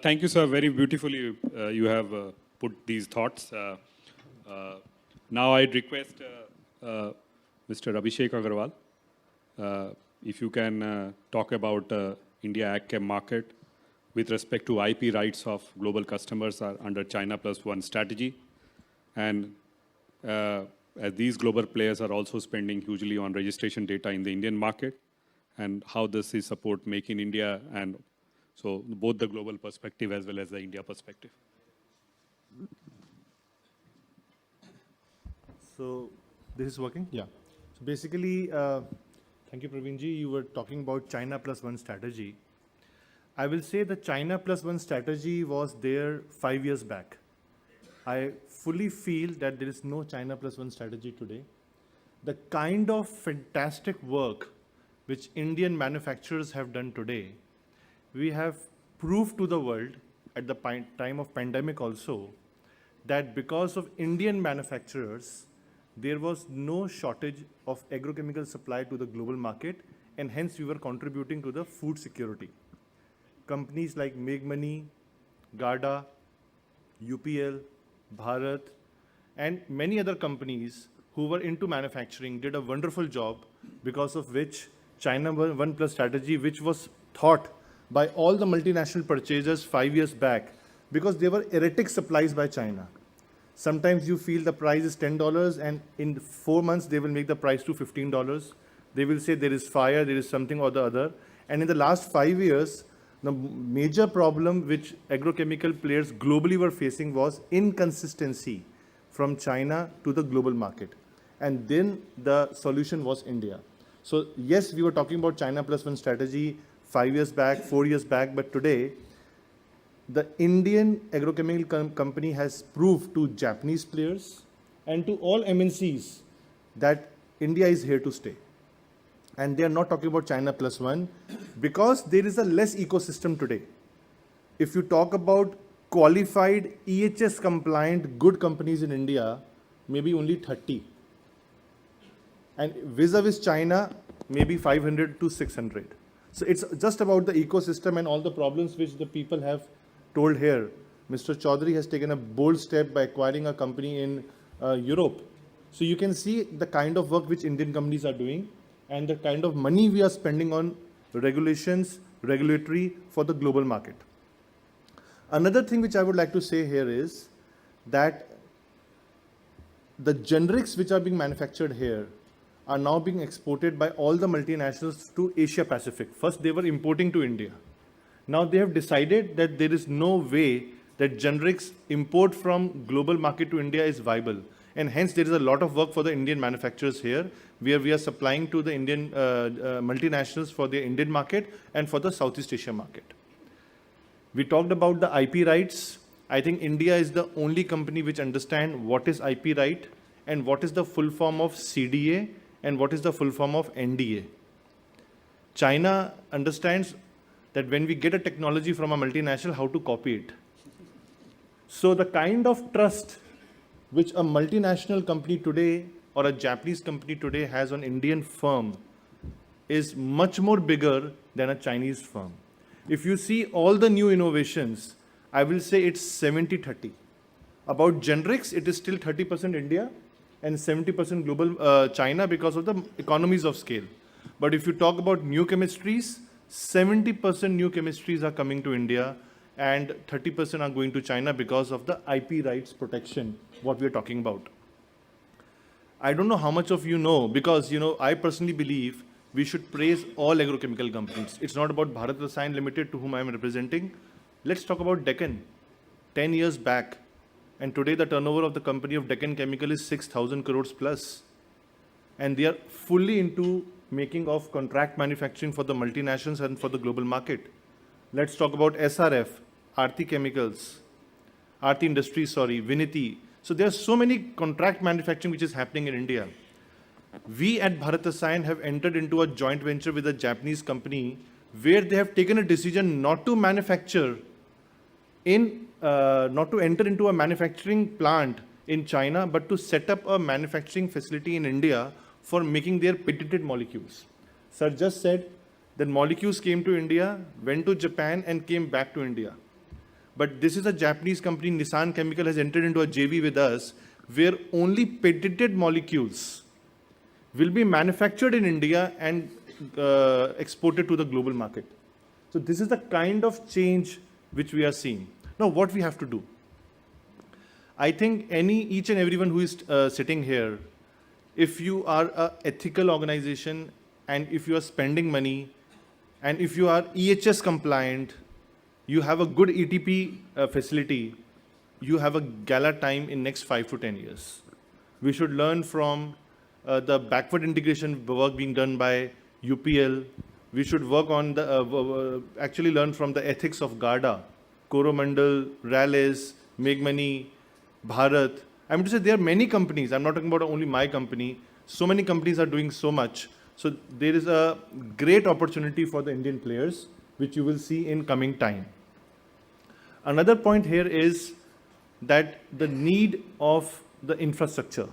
Thank you, sir. Very beautifully you have put these thoughts. Now I'd request Mr. Abhishek Agarwal, if you can talk about India AgChem market with respect to IP rights of global customers under China Plus One strategy. And as these global players are also spending hugely on registration data in the Indian market, and how this is support Make in India, and so both the global perspective as well as the India perspective. So this is working? Yeah. So basically, thank you, Praveenji. You were talking about China Plus One strategy. I will say the China Plus One strategy was there 5 years back. I fully feel that there is no China Plus One strategy today. The kind of fantastic work which Indian manufacturers have done today, we have proved to the world at the time of pandemic also, that because of Indian manufacturers, there was no shortage of agrochemical supply to the global market, and hence we were contributing to the food security. Companies like Megmoney, Garda, UPL, Bharat, and many other companies who were into manufacturing did a wonderful job, because of which China One Plus strategy, which was thought by all the multinational purchasers 5 years back, because there were erratic supplies by China. Sometimes you feel the price is $10 and in 4 months they will make the price to $15. They will say there is fire, there is something or the other. And in the last 5 years, The major problem which agrochemical players globally were facing was inconsistency from China to the global market. And then the solution was India. So yes, we were talking about China plus one strategy 5 years back, 4 years back, but today the Indian agrochemical company has proved to Japanese players and to all MNCs that India is here to stay. And they are not talking about China plus one because there is a less ecosystem today. If you talk about qualified EHS compliant good companies in India, maybe only 30. And vis-a-vis China, maybe 500 to 600. So it's just about the ecosystem and all the problems which the people have told here. Mr. Chaudhary has taken a bold step by acquiring a company in Europe. So you can see the kind of work which Indian companies are doing and the kind of money we are spending on regulations, regulatory for the global market. Another thing which I would like to say here is that the generics which are being manufactured here are now being exported by all the multinationals to Asia Pacific. First, they were importing to India. Now they have decided that there is no way that generics import from global market to India is viable. And hence there is a lot of work for the Indian manufacturers here, where we are supplying to the Indian multinationals for the Indian market and for the Southeast Asia market. We talked about the IP rights. I think India is the only company which understands what is IP right and what is the full form of CDA and what is the full form of NDA. China understands that when we get a technology from a multinational, how to copy it. So the kind of trust which a multinational company today or a Japanese company today has on Indian firm is much more bigger than a Chinese firm. If you see all the new innovations, I will say it's 70-30. About generics, it is still 30% India and 70% global China because of the economies of scale. But if you talk about new chemistries, 70% new chemistries are coming to India and 30% are going to China because of the IP rights protection, what we are talking about. I don't know how much of you know, because I personally believe we should praise all agrochemical companies. It's not about Bharat Rasayan Limited, to whom I am representing. Let's talk about Deccan. 10 years back, and today the turnover of the company of Deccan Chemical is 6,000 crores plus. And they are fully into making of contract manufacturing for the multinationals and for the global market. Let's talk about SRF, Aarti Chemicals, Aarti Industries, Viniti. So there are so many contract manufacturing which is happening in India. We at Bharat Rasayan have entered into a joint venture with a Japanese company where they have taken a decision not to manufacture not to enter into a manufacturing plant in China, but to set up a manufacturing facility in India for making their patented molecules. Sir just said that molecules came to India, went to Japan and came back to India. But this is a Japanese company, Nissan Chemical, has entered into a JV with us where only patented molecules will be manufactured in India and exported to the global market. So this is the kind of change which we are seeing. Now what we have to do? I think each and everyone who is sitting here, if you are an ethical organization and if you are spending money and if you are EHS compliant, you have a good ETP facility, you have a gala time in next 5 to 10 years. We should learn from the backward integration work being done by UPL. We should work on the, actually learn from the ethics of GARDA, Coromandel, Rallis, Megmani, Bharat. I'm to say there are many companies. I'm not talking about only my company. So many companies are doing so much. So there is a great opportunity for the Indian players, which you will see in coming time. Another point here is that the need of the infrastructure.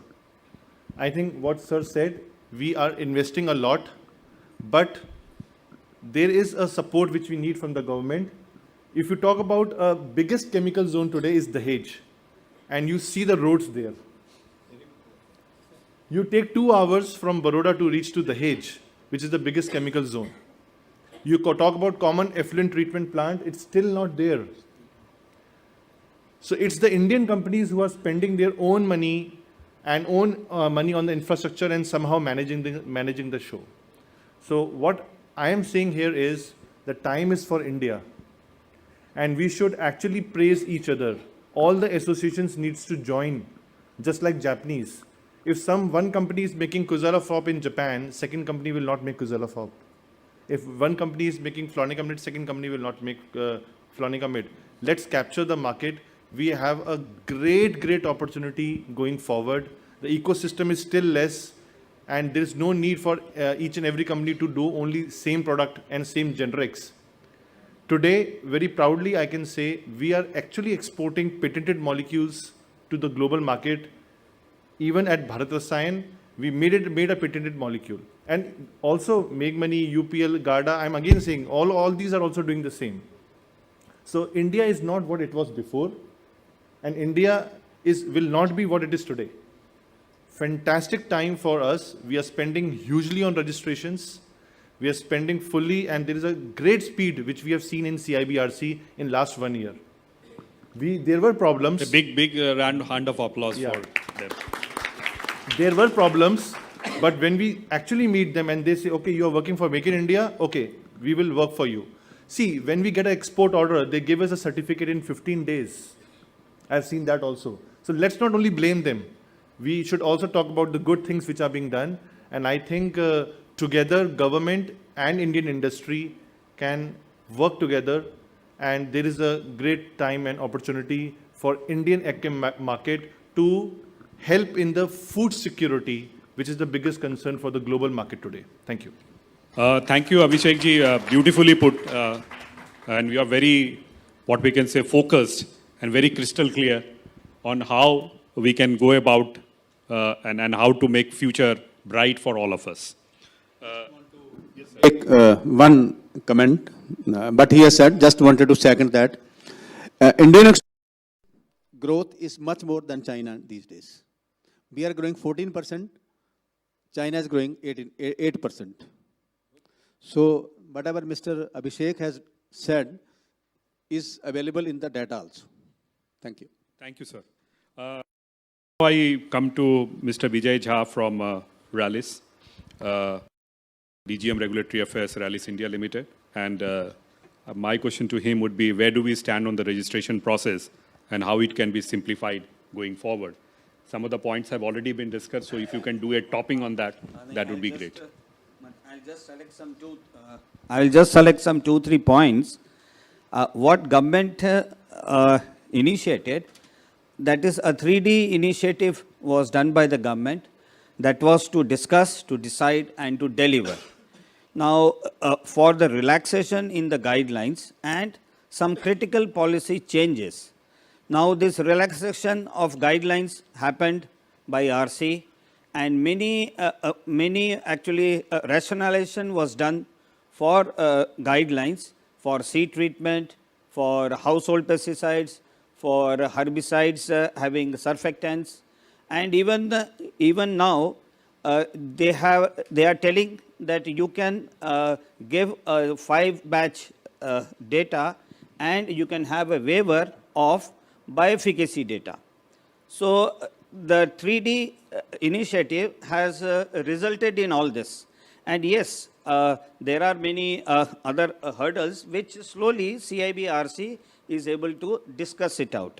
I think what Sir said, we are investing a lot, but there is a support which we need from the government. If you talk about a biggest chemical zone today is Dahej, and you see the roads there. You take 2 hours from Baroda to reach to Dahej, which is the biggest chemical zone. You talk about common effluent treatment plant, it's still not there. So it's the Indian companies who are spending their own money and own money on the infrastructure and somehow managing the show. So what I am saying here is the time is for India and we should actually praise each other. All the associations needs to join, just like Japanese. If one company is making Kuzala Fop in Japan, second company will not make Kuzala Fop. If one company is making Flonica Mid, second company will not make Flonica Mid. Let's capture the market. We have a great opportunity going forward. The ecosystem is still less, and there is no need for each and every company to do only same product and same generics. Today, very proudly, I can say we are actually exporting patented molecules to the global market. Even at Bharat Rasayan, we made a patented molecule. And also, Make Money, UPL, GARDA, I'm again saying all these are also doing the same. So India is not what it was before, and India will not be what it is today. Fantastic time for us. We are spending hugely on registrations. We are spending fully, and there is a great speed which we have seen in CIBRC in last 1 year. There were problems. A big round of applause Yeah. for them. There were problems, but when we actually meet them and they say, okay, you are working for Make in India, okay, we will work for you. See, when we get an export order, they give us a certificate in 15 days. I've seen that also. So let's not only blame them. We should also talk about the good things which are being done. And I think together, government and Indian industry can work together. And there is a great time and opportunity for Indian AgChem market to help in the food security, which is the biggest concern for the global market today. Thank you. Thank you, Abhishek ji. Beautifully put. And we are very, what we can say, focused and very crystal clear on how we can go about and how to make future bright for all of us. Take one comment, but he has said, just wanted to second that. Indian growth is much more than China these days. We are growing 14%, China is growing 8%. So whatever Mr. Abhishek has said is available in the data also. Thank you. Thank you, sir. Now I come to Mr. Vijay Jha from Rallis, DGM Regulatory Affairs, Rallis India Limited. And my question to him would be, where do we stand on the registration process and how it can be simplified going forward? Some of the points have already been discussed, so if you can do a topping on that, that would be great. I'll just select some 2-3 points. What government initiated, that is a 3D initiative was done by the government that was to discuss, to decide and to deliver. Now, for the relaxation in the guidelines and some critical policy changes. Now, this relaxation of guidelines happened by RC, and many actually rationalization was done for guidelines for seed treatment, for household pesticides, for herbicides having surfactants, and even now they are telling that you can give a 5-batch data and you can have a waiver of bioefficacy data. So the 3D initiative has resulted in all this. And yes, there are many other hurdles which slowly CIBRC is able to discuss it out.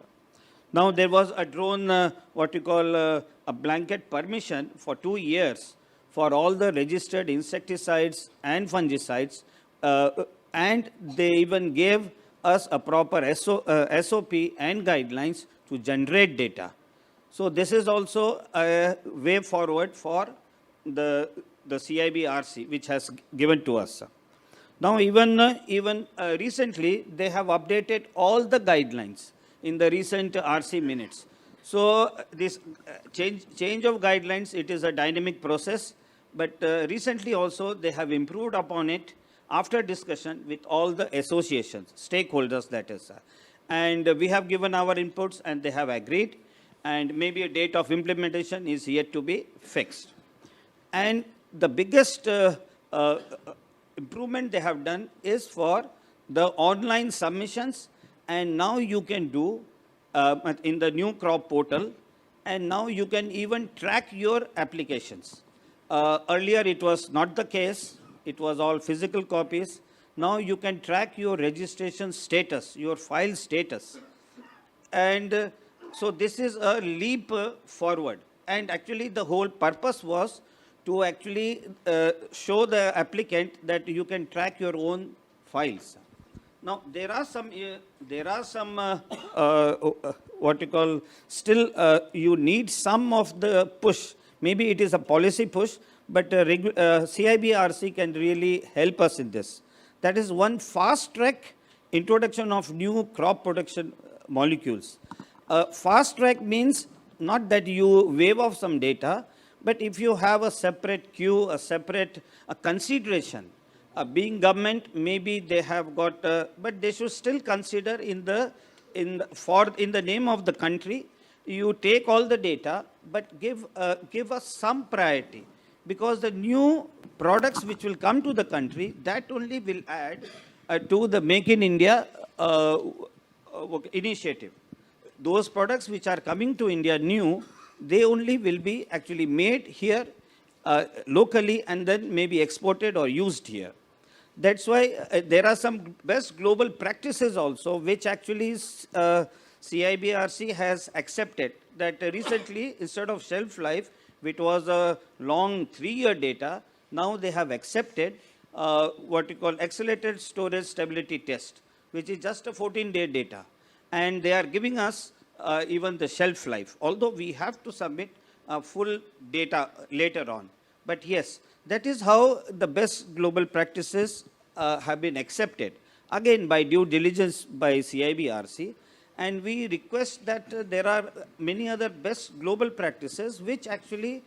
Now there was a drone, what you call a blanket permission for 2 years for all the registered insecticides and fungicides, and they even gave us a proper SOP and guidelines to generate data. So this is also a way forward for the CIBRC, which has given to us. Now even recently, they have updated all the guidelines in the recent RC minutes. So this change of guidelines, it is a dynamic process, but recently also they have improved upon it after discussion with all the associations, stakeholders that is. And we have given our inputs and they have agreed, and maybe a date of implementation is yet to be fixed. And the biggest improvement they have done is for the online submissions, and now you can do in the new crop portal, and now you can even track your applications. Earlier it was not the case, it was all physical copies. Now you can track your registration status, your file status. And so this is a leap forward. And actually the whole purpose was to actually show the applicant that you can track your own files. Now there are some what you call, still you need some of the push. Maybe it is a policy push, but CIBRC can really help us in this. That is one fast track introduction of new crop protection molecules. Fast track means not that you waive off some data, but if you have a separate queue, a separate consideration, being government, maybe they have got, but they should still consider in the name of the country, you take all the data, but give us some priority, because the new products which will come to the country, that only will add to the Make in India initiative. Those products which are coming to India new, they only will be actually made here locally and then maybe exported or used here. That's why there are some best global practices also, which actually CIBRC has accepted, that recently, instead of shelf life, which was a long 3-year data, now they have accepted what you call accelerated storage stability test, which is just a 14-day data. And they are giving us even the shelf life, although we have to submit full data later on. But yes, that is how the best global practices have been accepted, again by due diligence by CIBRC. And we request that there are many other best global practices which actually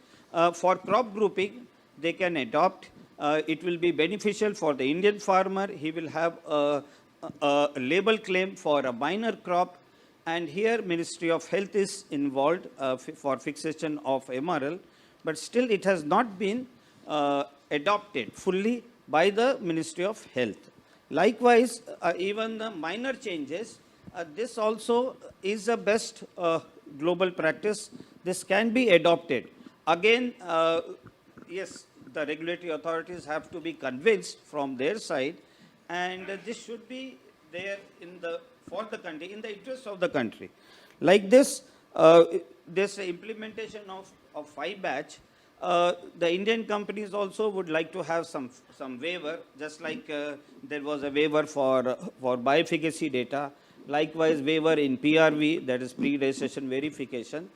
for crop grouping they can adopt. It will be beneficial for the Indian farmer. He will have a label claim for a minor crop. And here Ministry of Health is involved for fixation of MRL, but still it has not been adopted fully by the Ministry of Health. Likewise, even the minor changes, this also is a best global practice. This can be adopted. Again, yes, the regulatory authorities have to be convinced from their side, and this should be there for the country, in the interest of the country. Like this, this implementation of 5-batch, the Indian companies also would like to have some waiver, just like there was a waiver for bioefficacy data, likewise waiver in PRV, that is pre-registration verification.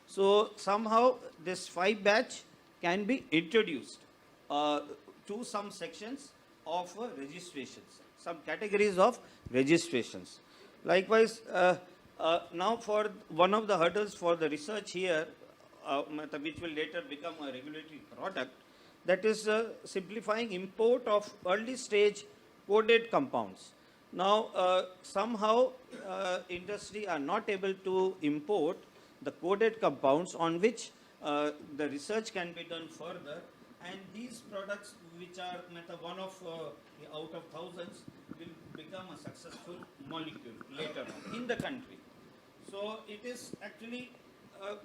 So somehow this 5-batch can be introduced to some sections of registrations, some categories of registrations. Likewise, now for one of the hurdles for the research here, which will later become a regulatory product, that is simplifying import of early stage coded compounds. Now, somehow industry are not able to import the coded compounds on which the research can be done further, and these products, which are one of out of thousands, will become a successful molecule later on in the country. So it is actually,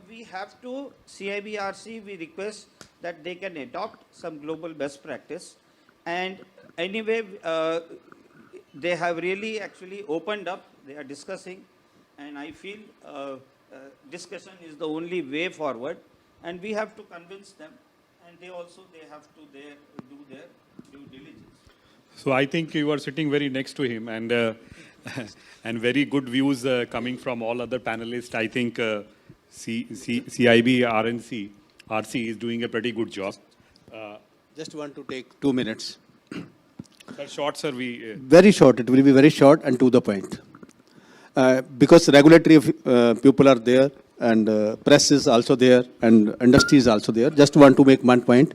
we have to, CIBRC, we request that they can adopt some global best practice. And anyway, they have really actually opened up, they are discussing, and I feel discussion is the only way forward, and we have to convince them, and they have to do their due diligence. So I think you are sitting very next to him, and and very good views coming from all other panelists. I think CIB RC is doing a pretty good job. Just want to take 2 minutes. Sir, short, sir. Very short. It will be very short and to the point. Because regulatory people are there, and press is also there, and industry is also there. Just want to make one point.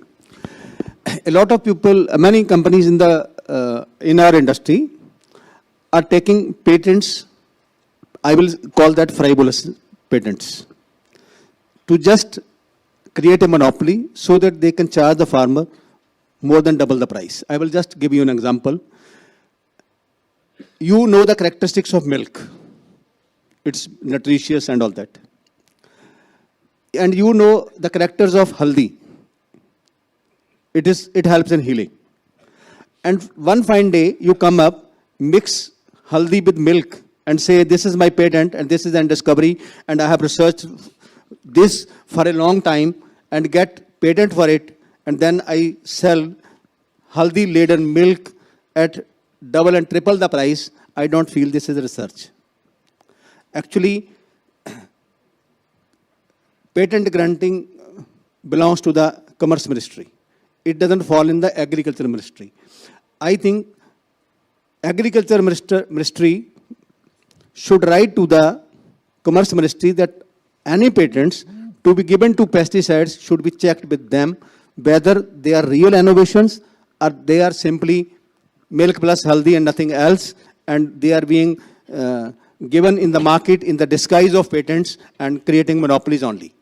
A lot of people, many companies in our industry are taking patents. I will call that frivolous patents, to just create a monopoly so that they can charge the farmer more than double the price. I will just give you an example. You know the characteristics of milk. It's nutritious and all that. And you know the characters of haldi. It helps in healing. and one fine day you come up, mix haldi with milk and say, this is my patent and this is an discovery and I have researched this for a long time and get patent for it, and then I sell haldi laden milk at double and triple the price. I don't feel this is research. Actually, patent granting belongs to the Commerce Ministry. It doesn't fall in the Agriculture Ministry. I think Agriculture Ministry should write to the Commerce Ministry that any patents to be given to pesticides should be checked with them, whether they are real innovations or they are simply milk plus haldi and nothing else, and they are being given in the market in the disguise of patents and creating monopolies only.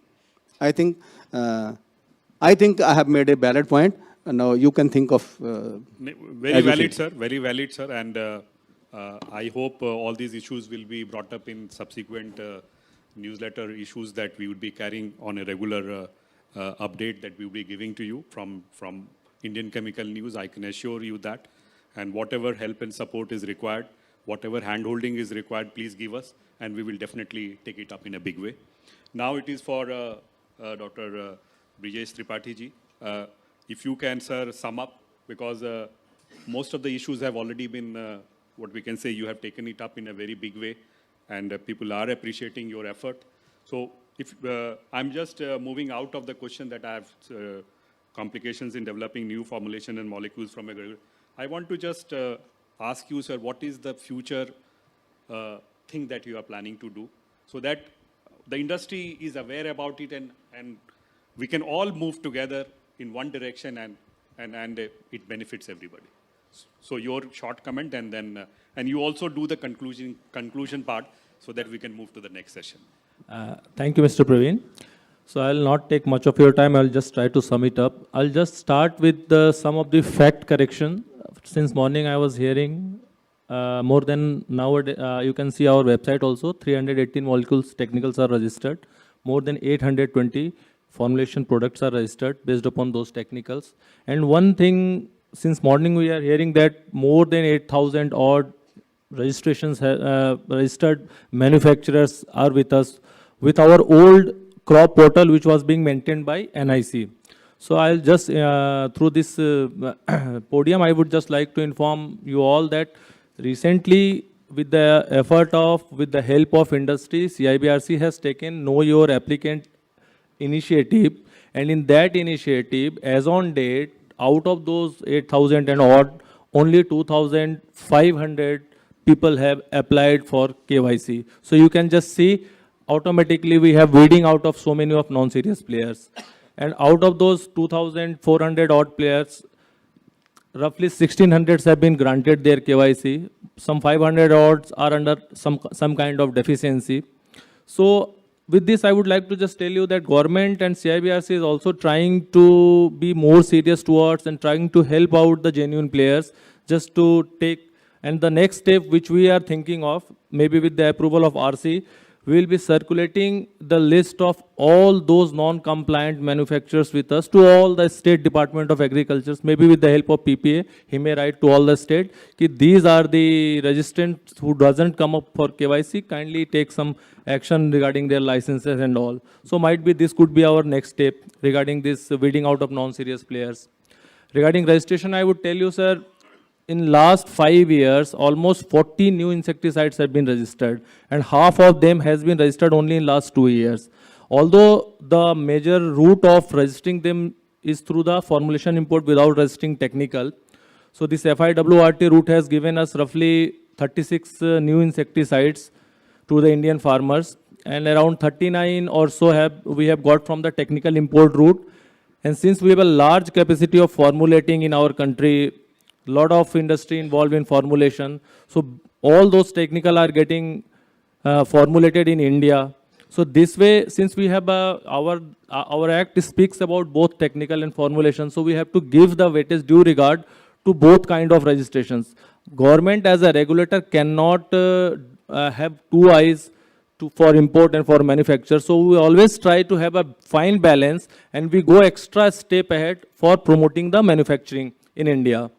I think I have made a valid point. Now you can think of. Very valid, sir. Very valid, sir. And I hope all these issues will be brought up in subsequent newsletter issues that we would be carrying on a regular update that we will be giving to you from Indian Chemical News. I can assure you that. And whatever help and support is required, whatever hand-holding is required, please give us, and we will definitely take it up in a big way. Now it is for Dr. Brijesh Tripathi ji. If you can, sir, sum up, because most of the issues have already been, what we can say, you have taken it up in a very big way, and people are appreciating your effort. So if I'm just moving out of the question that I have complications in developing new formulation and molecules from agriculture. I want to just ask you, sir, what is the future thing that you are planning to do so that the industry is aware about it and we can all move together in one direction and it benefits everybody. So your short comment and then, and you also do the conclusion part so that we can move to the next session. Thank you, Mr. Praveen. So I'll not take much of your time. I'll just try to sum it up. I'll just start with some of the fact correction. Since morning I was hearing more than nowadays, you can see our website also, 318 molecules technicals are registered. More than 820 formulation products are registered based upon those technicals. And one thing, since morning we are hearing that more than 8,000 odd registrations, registered manufacturers are with us with our old crop portal which was being maintained by NIC. So I'll just, through this podium, I would just like to inform you all that recently with the effort of, with the help of industry, CIBRC has taken Know Your Applicant initiative, and in that initiative, as on date, out of those 8,000 and odd, only 2,500 people have applied for KYC. So you can just see, automatically we have weeding out of so many of non-serious players. And out of those 2,400 odd players, roughly 1,600 have been granted their KYC. Some 500 odds are under some kind of deficiency. So with this, I would like to just tell you that government and CIBRC is also trying to be more serious towards and trying to help out the genuine players just to take. And the next step which we are thinking of, maybe with the approval of RC, we will be circulating the list of all those non-compliant manufacturers with us to all the State Department of Agriculture. Maybe with the help of PPA, he may write to all the state, that these are the registrants who doesn't come up for KYC, kindly take some action regarding their licenses and all. So might be this could be our next step regarding this weeding out of non-serious players. Regarding registration, I would tell you, sir, in last 5 years, almost 40 new insecticides have been registered, and half of them has been registered only in last 2 years. Although the major route of registering them is through the formulation import without registering technical. So this FIWRT route has given us roughly 36 new insecticides to the Indian farmers, and around 39 or so we have got from the technical import route. And since we have a large capacity of formulating in our country, lot of industry involved in formulation. So all those technical are getting formulated in India. So this way, since we have our act speaks about both technical and formulation, so we have to give the weightage due regard to both kind of registrations. Government as a regulator cannot have two eyes for import and for manufacture. So we always try to have a fine balance, and we go extra step ahead for promoting the manufacturing in India.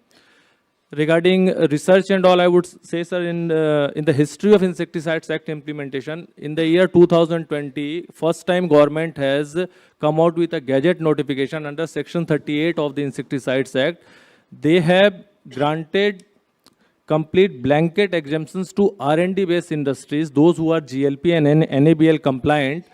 Regarding research and all, I would say, sir, in the history of Insecticides Act implementation, in the year 2020, first time government has come out with a gazette notification under Section 38 of the Insecticides Act. They have granted complete blanket exemptions to R&D based industries, those who are GLP and NABL compliant.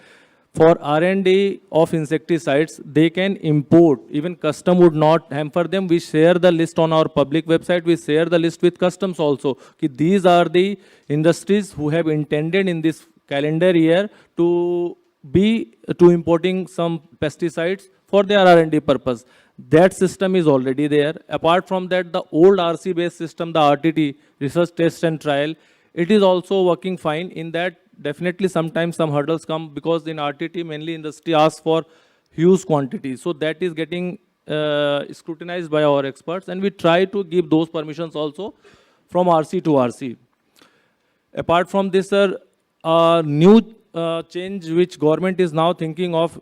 For R&D of insecticides, they can import. Even custom would not hamper them. We share the list on our public website. We share the list with customs also. These are the industries who have intended in this calendar year to importing some pesticides for their R&D purpose. That system is already there. Apart from that, the old RC-based system, the RTT, research, test and trial, it is also working fine. In that, definitely sometimes some hurdles come because in RTT, mainly industry asks for huge quantities. So that is getting scrutinized by our experts, and we try to give those permissions also from RC to RC. Apart from this, sir, new change which government is now thinking of,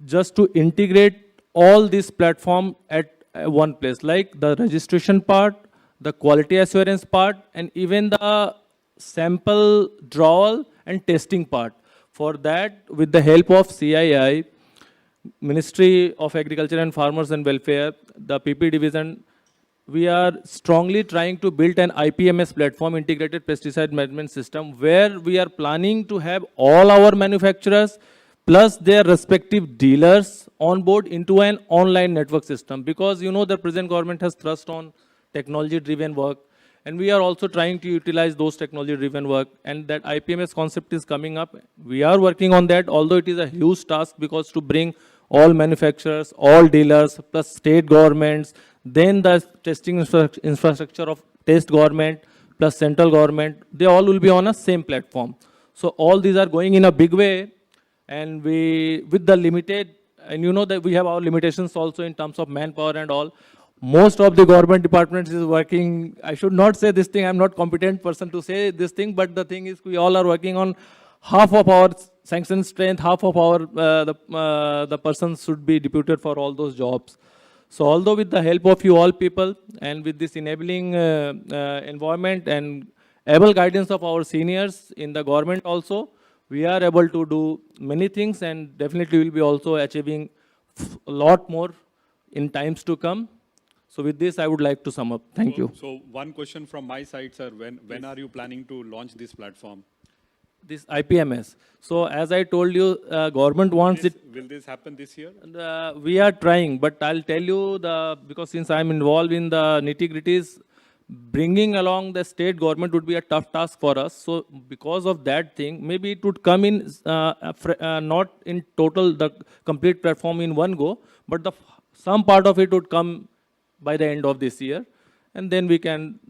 just to integrate all this platform at one place, like the registration part, the quality assurance part, and even the sample drawal and testing part. For that, with the help of CII, Ministry of Agriculture and Farmers and Welfare, the PP division, we are strongly trying to build an IPMS platform, integrated pesticide management system, where we are planning to have all our manufacturers plus their respective dealers on board into an online network system. Because you know the present government has thrust on technology-driven work, and we are also trying to utilize those technology-driven work, and that IPMS concept is coming up. We are working on that, although it is a huge task, because to bring all manufacturers, all dealers, plus state governments, then the testing infrastructure of test government, plus central government, they all will be on a same platform. So all these are going in a big way, and we, with the limited, and you know that we have our limitations also in terms of manpower and all. Most of the government departments is working, I should not say this thing, I'm not competent person to say this thing, but the thing is we all are working on half of our sanction strength, half of our, the persons should be deputed for all those jobs. So although with the help of you all people, and with this enabling environment and able guidance of our seniors in the government also, we are able to do many things, and definitely will be also achieving a lot more in times to come. So with this, I would like to sum up. Thank you. So one question from my side, sir. When are you planning to launch this platform? This IPMS. So as I told you, government wants it. Will this happen this year? We are trying, but I'll tell you, because since I'm involved in the nitty-gritties, bringing along the state government would be a tough task for us. So because of that thing, maybe it would come in, not in total, the complete platform in one go, but some part of it would come by the end of this year, and then we can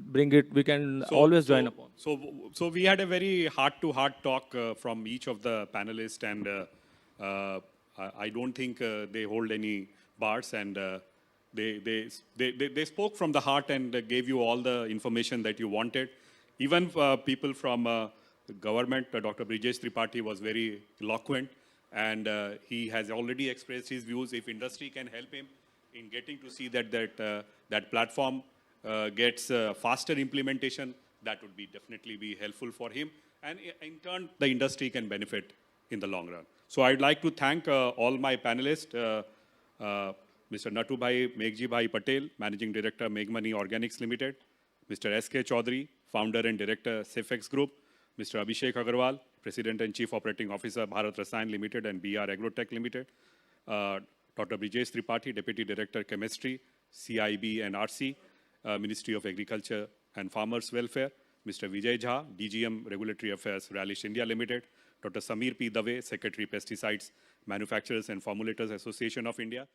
bring it, we can always join upon. So we had a very heart-to-heart talk from each of the panelists, and I don't think they hold any bars, and they spoke from the heart and gave you all the information that you wanted. Even people from government, Dr. Brijesh Tripathi was very eloquent, and he has already expressed his views. If industry can help him in getting to see that platform gets faster implementation, that would be definitely be helpful for him. And in turn, the industry can benefit in the long run. So I'd like to thank all my panelists, Mr. Natubhai Meghjibhai Patel, Managing Director, Meghmani Organics Limited, Mr. S.K. Chaudhary, Founder and Director, Safex Group, Mr. Abhishek Agarwal, President and Chief Operating Officer, Bharat Rasayan Limited and BR Agrotech Limited, Dr. Brijesh Tripathi, Deputy Director, Chemistry, CIB and RC, Ministry of Agriculture and Farmers Welfare, Mr. Vijay Jha, DGM Regulatory Affairs, Rallish India Limited, Dr. Samir P. Dave, Secretary, Pesticides, Manufacturers and Formulators Association of India.